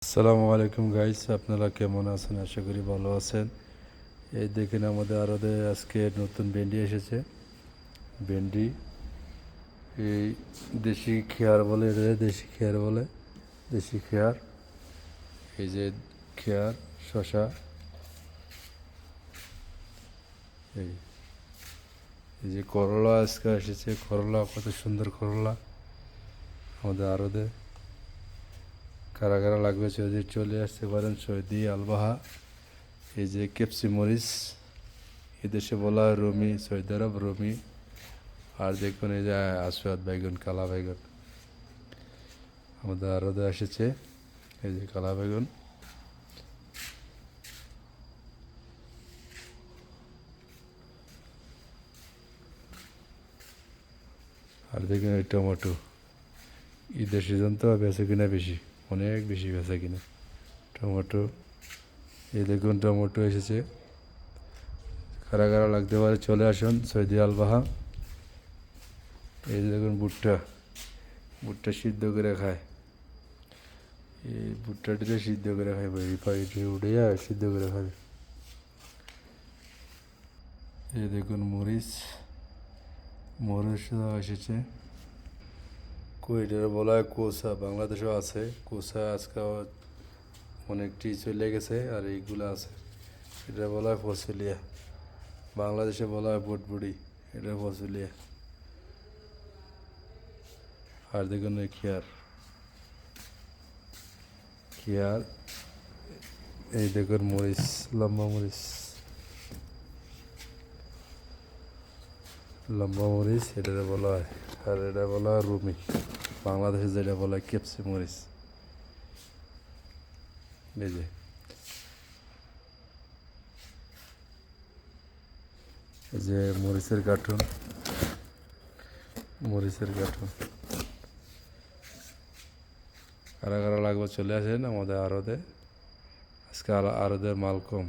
আসসালামু আলাইকুম গাইস, আপনারা কেমন আছেন? আশা করি ভালো আছেন। এই দেখেন আমাদের আরদে আজকে নতুন ভেন্ডি এসেছে। ভেন্ডি এই দেশি খেয়ার বলে, এটা দেশি খেয়ার বলে, দেশি খেয়ার। এই যে খেয়ার, শশা, এই এই যে করলা আজকে এসেছে। করলা, কত সুন্দর করলা আমাদের আরদে। কারা কারা লাগবে যদি চলে আসতে পারেন সৌদি আলবাহা। এই যে কেপসি মরিচ, এদেশে বলা হয় রুমি, সৌদি আরব রুমি। আর দেখুন এই যে আসওয়াদ বেগুন, কালা বেগুন আমাদের আরদে এসেছে। এই যে কালা বেগুন, আর দেখুন এই টমেটো। ঈদের সিজন তো বেচে কিনা বেশি, অনেক বেশি বেচে কিনা টমেটো। এই দেখুন টমেটো এসেছে। কারা কারা লাগতে পারে চলে আসুন সৌদি আলবাহা। এই দেখুন ভুট্টা, ভুট্টা সিদ্ধ করে খায়। এই ভুট্টাটিতে সিদ্ধ করে খায়, রিফাইন্ডে উঠে যায় সিদ্ধ করে খাবে। এই দেখুন মরিচ, মরিচ এসেছে। এটার বলা হয় কোসা, বাংলাদেশেও আছে কোসা। আজকে অনেকটি চলে গেছে, আর এইগুলো আছে। এটা বলা হয় ফসলিয়া, বাংলাদেশে বলা হয় বুটবুড়ি, এটা ফসলিয়া। আর দেখুন এই খেয়ার, খেয়ার। এই দেখুন মরিচ, লম্বা মরিচ, লম্বা মরিচ এটা বলা হয়। আর এটা বলা হয় রুমি, বাংলাদেশে যেটা বলা হয় কেপসি মরিচ। এই যে এই যে মরিচের কার্টুন, মরিচের কার্টুন। কারা কারা লাগবে চলে আসেন আমাদের আরদে। আজকে আরদের মাল কম।